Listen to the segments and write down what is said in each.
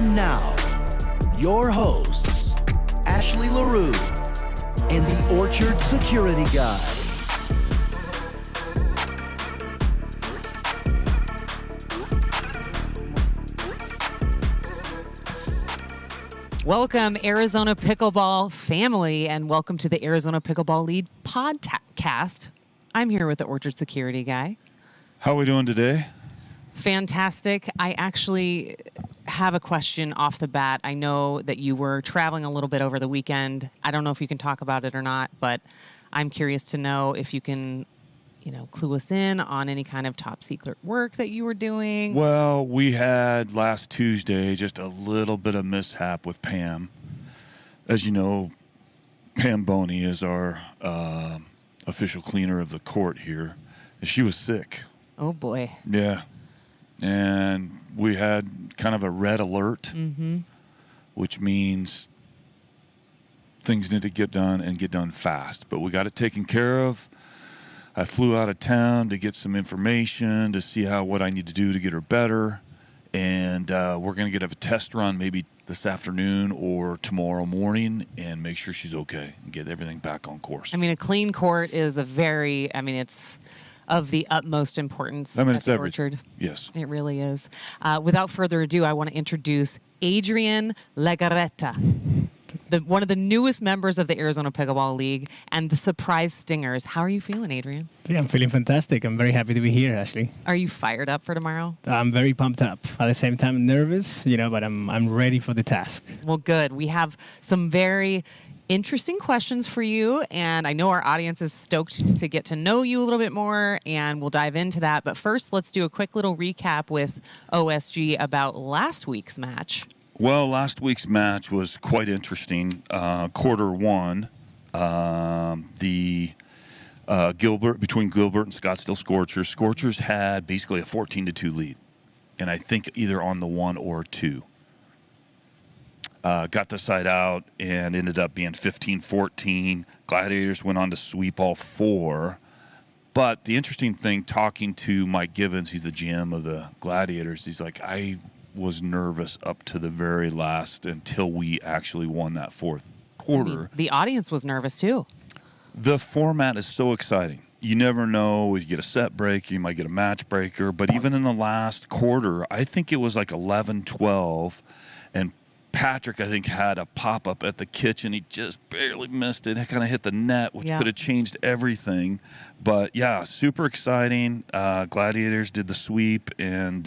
And now, your hosts, Ashley LaRue and the Orchard Security Guy. Welcome, Arizona Pickleball family, and welcome to the Arizona Pickleball League podcast. I'm here with the Orchard Security Guy. How are we doing today? Fantastic. I actually have a question off the bat. I know that you were traveling a little bit over the weekend. I don't know if you can talk about it or not, but I'm curious to know if you can, clue us in on any kind of top secret work that you were doing. Well, we had last Tuesday just a little bit of mishap with Pam. As you know, Pam Boney is our official cleaner of the court here, and she was sick. Oh, boy. Yeah. And we had kind of a red alert, which means things need to get done and get done fast. But we got it taken care of. I flew out of town to get some information to see what I need to do to get her better. And we're going to get a test run maybe this afternoon or tomorrow morning and make sure she's okay and get everything back on course. I mean, a clean court is it's of the utmost importance at it's the everything. Orchard. Yes. It really is. Without further ado, I want to introduce Adrian Legarreta, one of the newest members of the Arizona Pickleball League and the Surprise Stingers. How are you feeling, Adrian? Yeah, I'm feeling fantastic. I'm very happy to be here, Ashley. Are you fired up for tomorrow? I'm very pumped up. At the same time, nervous, but I'm ready for the task. Well, good. We have some very interesting questions for you, and I know our audience is stoked to get to know you a little bit more, and we'll dive into that. But first, let's do a quick little recap with OSG about last week's match. Well, last week's match was quite interesting. Quarter one, between Gilbert and Scottsdale Scorchers. Scorchers had basically a 14-2 lead, and I think either on the 1 or 2. Got the side out and ended up being 15-14. Gladiators went on to sweep all 4. But the interesting thing, talking to Mike Givens, he's the GM of the Gladiators, he's like, I was nervous up to the very last until we actually won that fourth quarter. I mean, the audience was nervous too. The format is so exciting. You never know. You get a set break, you might get a match breaker. But even in the last quarter, I think it was like 11-12, and Patrick, I think, had a pop-up at the kitchen. He just barely missed it. It kind of hit the net, which could have changed everything. But, yeah, super exciting. Gladiators did the sweep, and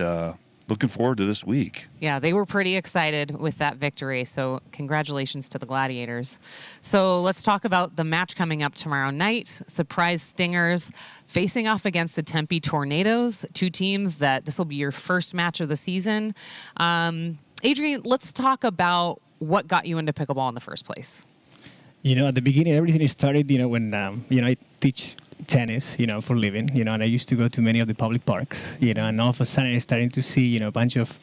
looking forward to this week. Yeah, they were pretty excited with that victory, so congratulations to the Gladiators. So let's talk about the match coming up tomorrow night. Surprise Stingers facing off against the Tempe Tornadoes, two teams that this will be your first match of the season. Adrian, let's talk about what got you into pickleball in the first place. At the beginning, everything started, when, I teach tennis, for a living, and I used to go to many of the public parks, and all of a sudden I started to see, a bunch of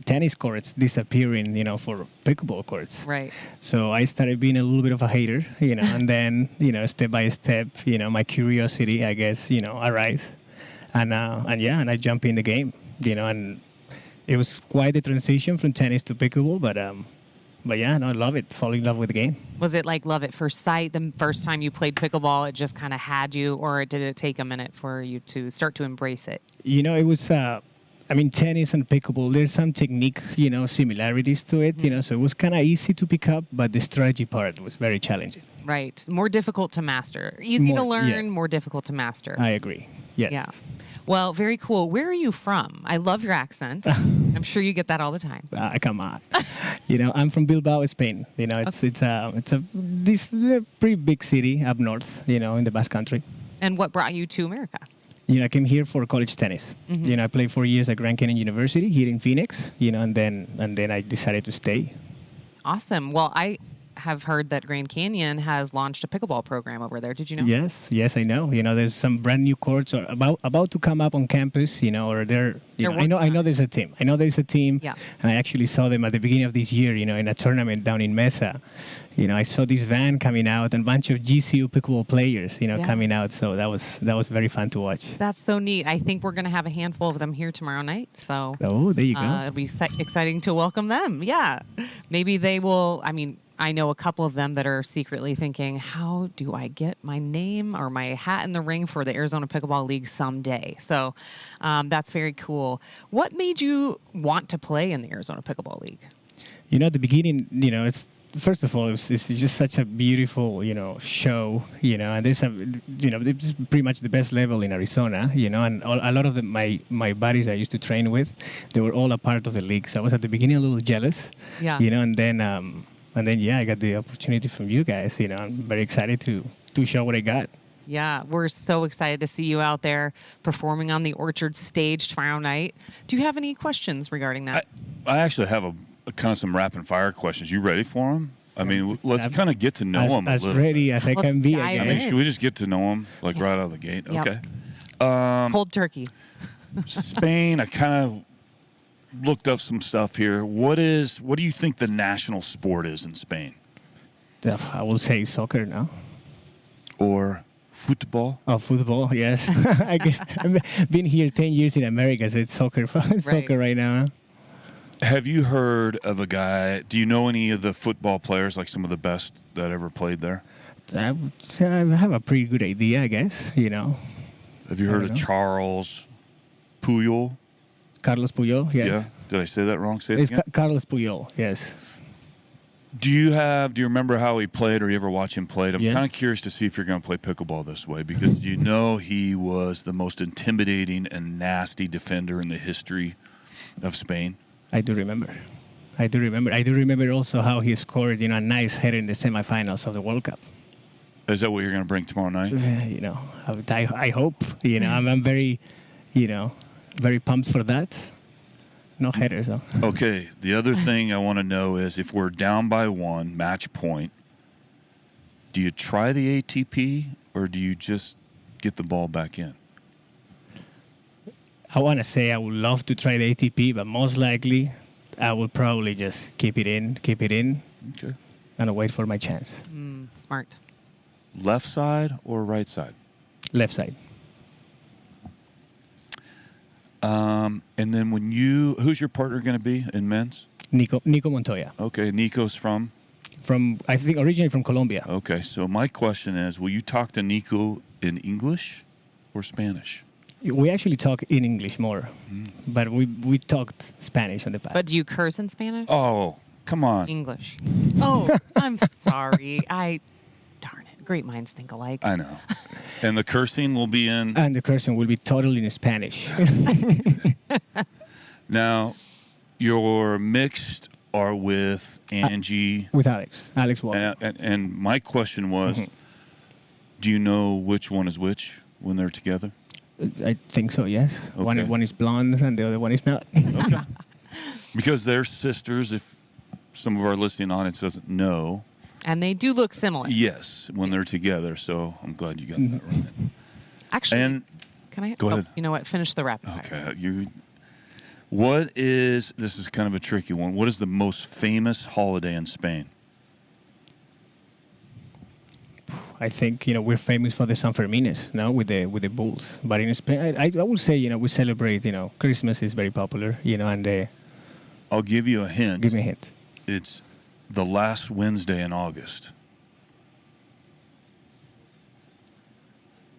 tennis courts disappearing, for pickleball courts. Right. So I started being a little bit of a hater, and then, step by step, my curiosity, I guess, arise. And I jump in the game, and it was quite a transition from tennis to pickleball, but yeah, I love it. Fall in love with the game. Was it like love at first sight? The first time you played pickleball, it just kind of had you, or did it take a minute for you to start to embrace it? It was, tennis and pickleball, there's some technique, similarities to it, so it was kind of easy to pick up, but the strategy part was very challenging. Right. More difficult to master. Easy to learn, more difficult to master. I agree. Yes. Yeah. Well, very cool. Where are you from? I love your accent. I'm sure you get that all the time. Come on. I'm from Bilbao, Spain. It's a pretty big city up north, in the Basque Country. And what brought you to America? I came here for college tennis. I played 4 years at Grand Canyon University here in Phoenix, and then I decided to stay. Awesome. Well, I have heard that Grand Canyon has launched a pickleball program over there. Did you know? Yes, I know. There's some brand new courts are about to come up on campus. Or they're. I know there's a team. Yeah. And I actually saw them at the beginning of this year. In a tournament down in Mesa. I saw this van coming out and a bunch of GCU pickleball players. Coming out. So that was very fun to watch. That's so neat. I think we're going to have a handful of them here tomorrow night. So. Oh, there you go. It'll be exciting to welcome them. Yeah. Maybe they will. I mean, I know a couple of them that are secretly thinking, how do I get my name or my hat in the ring for the Arizona Pickleball League someday? So that's very cool. What made you want to play in the Arizona Pickleball League? At the beginning, it's first of all, it's just such a beautiful, show, and there's this is pretty much the best level in Arizona, and a lot of my buddies I used to train with, they were all a part of the league. So I was at the beginning a little jealous, yeah, and then I got the opportunity from you guys, I'm very excited to show what I got. Yeah, we're so excited to see you out there performing on the Orchard stage tomorrow night. Do you have any questions regarding that? I actually have a kind of some rapid fire questions. You ready for them? I mean, let's kind of get to know them. As ready as I can be. dive I in. mean, should we just get to know them like right out of the gate? Yep. Okay. Cold turkey. Spain. I kind of looked up some stuff here. What do you think the national sport is in Spain? I will say soccer now. Or football? Oh, football, yes. I guess I've been here 10 years in America, so it's soccer, soccer right now. Huh? Have you heard of a guy? Do you know any of the football players, like some of the best that ever played there? I have a pretty good idea, I guess. Have you heard of Charles Puyol? Carlos Puyol, yes. Yeah. Did I say that wrong? Say it It's again. Carlos Puyol, yes. Do you remember how he played, or you ever watch him play? I'm Yeah. kind of curious to see if you're going to play pickleball this way, because he was the most intimidating and nasty defender in the history of Spain. I do remember. I do remember also how he scored, a nice header in the semifinals of the World Cup. Is that what you're going to bring tomorrow night? I hope. I'm very, very pumped for that. No headers, though. Okay. The other thing I want to know is, if we're down by one, match point, do you try the ATP or do you just get the ball back in? I want to say I would love to try the ATP, but most likely I will probably just keep it in, Okay. and wait for my chance. Smart. Left side or right side? Left side. And then who's your partner going to be in men's? Nico Montoya. Okay. Nico's from? I think originally from Colombia. Okay. So my question is, will you talk to Nico in English or Spanish? We actually talk in English more, but we talked Spanish in the past. But do you curse in Spanish? Oh, come on. English. Oh, I'm sorry. Darn it. Great minds think alike. I know. And the cursing will be in? And the cursing will be totally in Spanish. Now, your mixed are with Angie. With Alex Walker. And my question was, do you know which one is which when they're together? I think so, yes. Okay. One is blonde and the other one is not. Okay. Because they're sisters, if some of our listening audience doesn't know. And they do look similar. Yes, when they're together. So I'm glad you got that right. Actually, can I? Go ahead. You know what? Finish the rapid fire. Okay. This is kind of a tricky one. What is the most famous holiday in Spain? I think we're famous for the San Fermines, with the bulls. But in Spain, I would say we celebrate. Christmas is very popular. And I'll give you a hint. Give me a hint. It's the last Wednesday in August.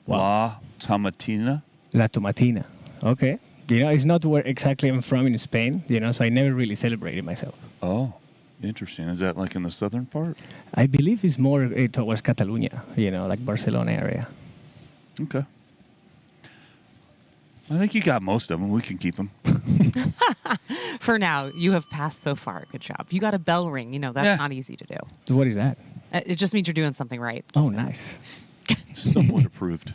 Wow. La Tomatina. La Tomatina. Okay. It's not where exactly I'm from in Spain. So I never really celebrated myself. Oh, interesting. Is that like in the southern part? I believe it's more towards Catalonia. Like Barcelona area. Okay. I think you got most of them. We can keep them. For now, you have passed so far. Good job. You got a bell ring. That's not easy to do. What is that? It just means you're doing something right. Oh, nice. Somewhat approved.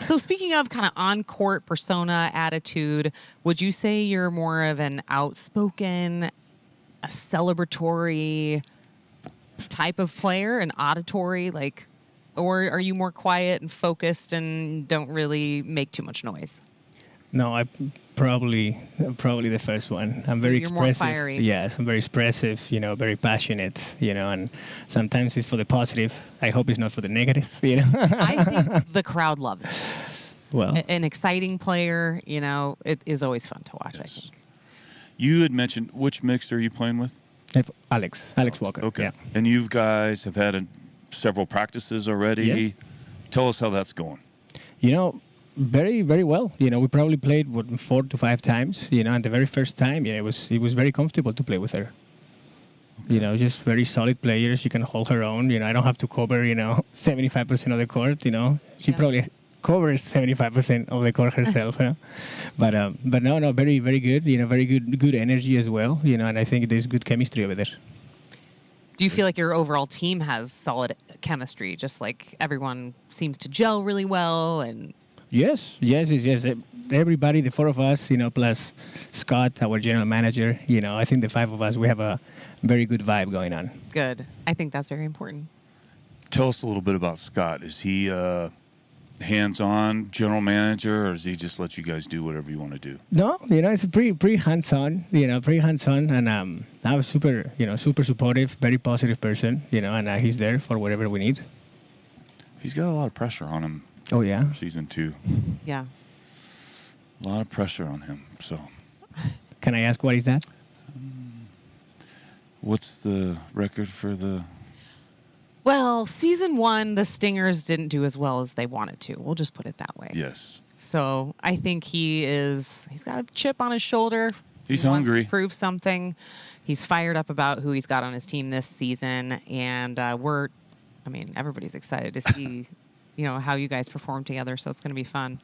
So speaking of kind of on-court persona, attitude, would you say you're more of an outspoken, a celebratory, type of player, an auditory, like, or are you more quiet and focused and don't really make too much noise? No, I probably the first one. I'm So very you're more expressive. fiery. Yes, I'm very expressive. Very passionate. And sometimes it's for the positive. I hope it's not for the negative. I think the crowd loves it. Well, An exciting player, it is always fun to watch, Yes. I think. You had mentioned, which mix are you playing with? Alex Walker. Okay. Yeah. And you guys have had several practices already. Yes. Tell us how that's going. Very, very well. We probably played 4 to 5 times. And the very first time, it was very comfortable to play with her. Just very solid players. She can hold her own. I don't have to cover 75% of the court. She probably covers 75% of the court herself. But no, very, very good. Very good energy as well. And I think there's good chemistry over there. Do you feel like your overall team has solid chemistry? Just like everyone seems to gel really well and. Yes. Everybody, the 4 of us, plus Scott, our general manager, I think the 5 of us, we have a very good vibe going on. Good. I think that's very important. Tell us a little bit about Scott. Is he hands-on general manager, or does he just let you guys do whatever you want to do? No, it's a pretty hands-on, and I was super supportive, very positive person, and he's there for whatever we need. He's got a lot of pressure on him. Oh, yeah? Season 2. Yeah. A lot of pressure on him. So, Can I ask what is that? what's the record for the... Well, season 1, the Stingers didn't do as well as they wanted to. We'll just put it that way. Yes. So I think he's got a chip on his shoulder. He's He wants hungry. to prove something. He's fired up about who he's got on his team this season. And everybody's excited to see, how you guys perform together. So it's going to be fun.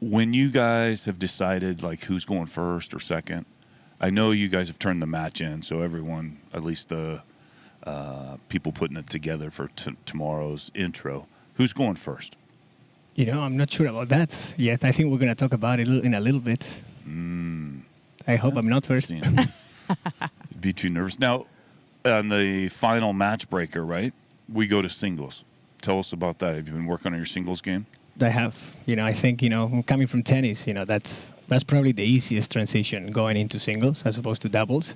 When you guys have decided, like, who's going first or second, I know you guys have turned the match in, so everyone, at least the people putting it together for tomorrow's intro, who's going first? I'm not sure about that yet. I think we're going to talk about it in a little bit. I hope I'm not first. Be too nervous. Now, on the final match breaker, right, we go to singles. Tell us about that. Have you been working on your singles game? I have. I think, coming from tennis, that's probably the easiest transition going into singles as opposed to doubles.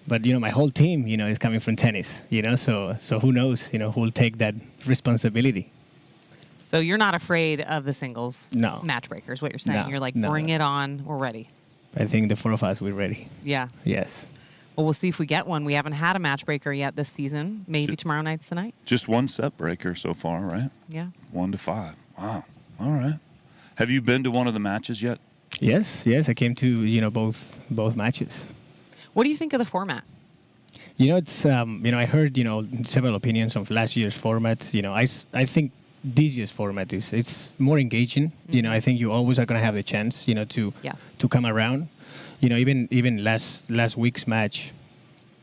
But, my whole team, is coming from tennis, so who knows, who will take that responsibility. So you're not afraid of the singles match breakers, what you're saying. No, You're like, no. bring it on. We're ready. I think the 4 of us, we're ready. Yeah. Yes. Well, we'll see if we get one. We haven't had a match breaker yet this season. Maybe tomorrow night's the night. Just one set breaker so far, right? Yeah. 1-5. Wow. All right. Have you been to one of the matches yet? Yes. I came to, both matches. What do you think of the format? It's, I heard, several opinions of last year's format. I think this year's format it's more engaging. Mm-hmm. I think you always are going to have the chance, to come around. Even last week's match,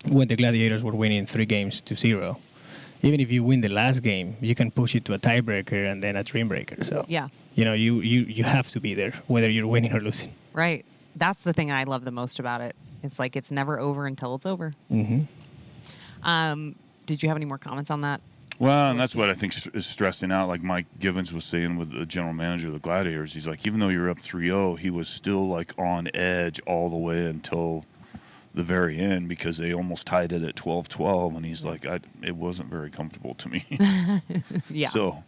when the Gladiators were winning 3-0. Even if you win the last game, you can push it to a tiebreaker and then a dream breaker. So Yeah. You have to be there, whether you're winning or losing. Right. That's the thing I love the most about it. It's like it's never over until it's over. Mm-hmm. Did you have any more comments on that? Well, and that's what I think is stressing out. Like Mike Givens was saying with the general manager of the Gladiators, he's like, even though you're up 3-0, he was still like on edge all the way until the very end because they almost tied it at 12-12, and he's like, it wasn't very comfortable to me. Yeah. So.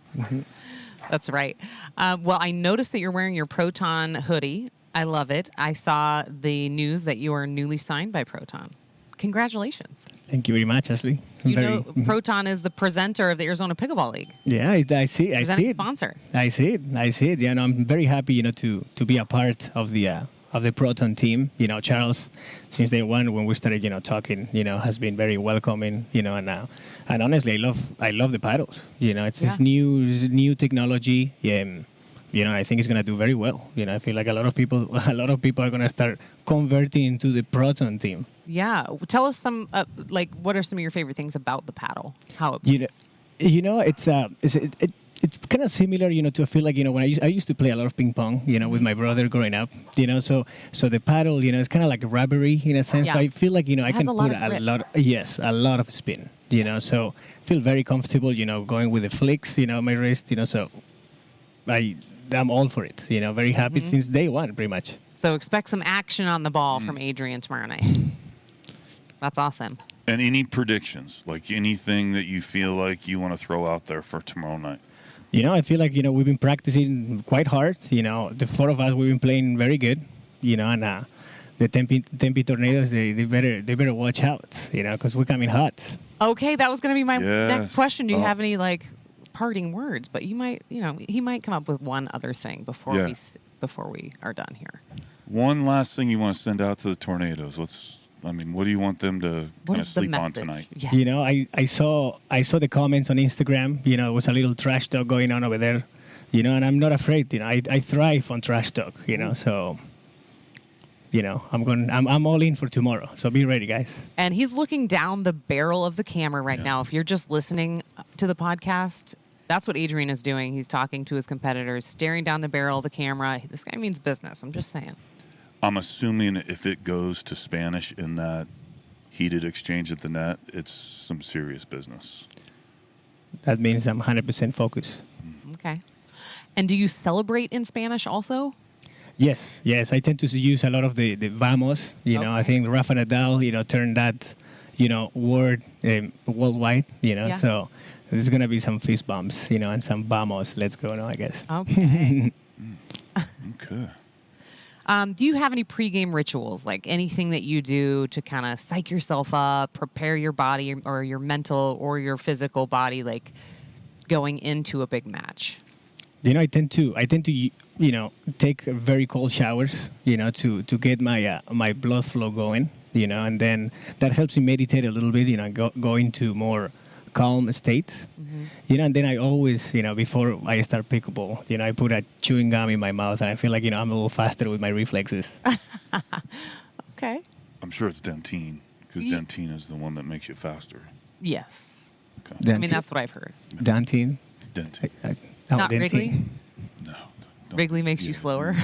That's right. Well, I noticed that you're wearing your Proton hoodie. I love it. I saw the news that you are newly signed by Proton. Congratulations. Thank you very much, Ashley. Proton is the presenter of the Arizona Pickleball League. Yeah, I see it. Sponsor. I see it. Yeah, and I'm very happy, to be a part of the Proton team. Charles, since day one when we started, talking, has been very welcoming, and honestly, I love the paddles. It's new technology. I think it's gonna do very well. I feel like a lot of people are gonna start converting into the Proton team. Yeah. Tell us some, what are some of your favorite things about the paddle? How it plays? It's it's kind of similar, to a feel like, when I used to play a lot of ping pong, with my brother growing up, so the paddle, it's kind of like a rubbery in a sense. Yeah. So I feel like, I has can a lot put of grip. a lot of spin, so feel very comfortable, going with the flicks, my wrist, so I'm all for it, very happy since day one, pretty much. So expect some action on the ball from Adrian tomorrow night. That's awesome. And any predictions, like anything that you feel like you want to throw out there for tomorrow night? I feel like, we've been practicing quite hard. The four of us, we've been playing very good, and the Tempe Tornadoes, they better watch out, because we're coming hot. Okay, that was going to be my next question. Do you Oh. have any parting words? But you might, he might come up with one other thing before we are done here. One last thing you want to send out to the Tornadoes. What do you want them to What kind of is the sleep on message? tonight? Yeah. I saw the comments on Instagram. There was a little trash talk going on over there. And I'm not afraid. I thrive on trash talk. So. I'm all in for tomorrow. So be ready, guys. And he's looking down the barrel of the camera right now. If you're just listening to the podcast, that's what Adrian is doing. He's talking to his competitors, staring down the barrel of the camera. This guy means business. I'm just saying. I'm assuming if it goes to Spanish in that heated exchange at the net, it's some serious business. That means I'm 100% focused. Okay. And do you celebrate in Spanish also? Yes. I tend to use a lot of the vamos. I think Rafa Nadal, turned that, word worldwide. Yeah. So there's gonna be some fist bumps, and some vamos. Let's go now, I guess. Okay. Okay. Do you have any pregame rituals, like anything that you do to kind of psych yourself up, prepare your body or your mental or your physical body, like going into a big match? I tend to take very cold showers, to get my blood flow going, and then that helps me meditate a little bit, go into more calm state, and then I always, before I start pickleball, I put a chewing gum in my mouth and I feel like, I'm a little faster with my reflexes. Okay. I'm sure it's Dentine, because Dentine is the one that makes you faster. Yes. Okay. I mean, that's what I've heard. Dantine. Dentine. Not Wrigley? No. don't- Wrigley makes you yeah, slower?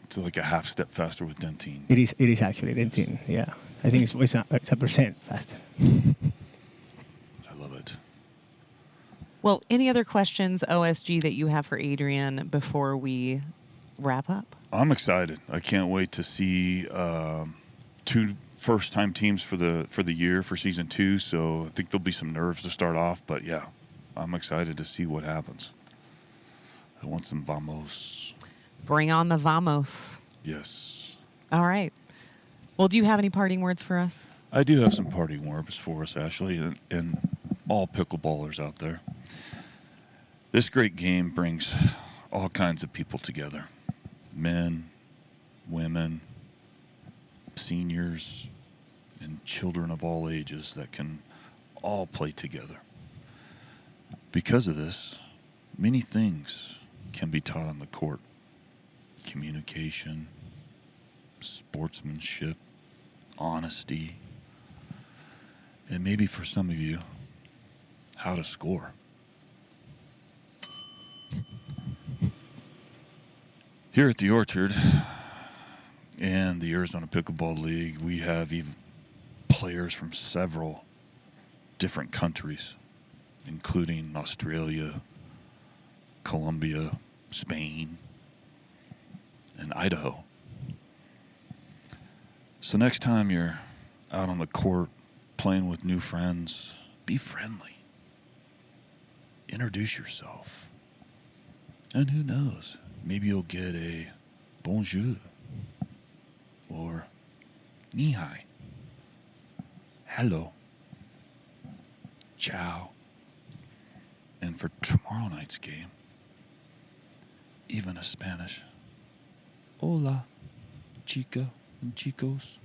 It's like a half step faster with Dentine. It is actually Dantine, yeah. I think it's a percent faster. I love it. Well, any other questions, OSG, that you have for Adrian before we wrap up? I'm excited. I can't wait to see two first-time teams for the year for season 2. So I think there'll be some nerves to start off, but yeah, I'm excited to see what happens. I want some vamos. Bring on the vamos. Yes. All right. Well, do you have any parting words for us? I do have some parting words for us, Ashley, and all pickleballers out there. This great game brings all kinds of people together. Men, women, seniors, and children of all ages that can all play together. Because of this, many things can be taught on the court. Communication, sportsmanship, honesty, and maybe for some of you, how to score. Here at the Orchard and the Arizona Pickleball League, we have even players from several different countries, including Australia, Colombia, Spain, and Idaho. So next time you're out on the court playing with new friends, be friendly. Introduce yourself. And who knows, maybe you'll get a bonjour or ni hai. Hello. Ciao. And for tomorrow night's game, even a Spanish. Hola, chica and chicos.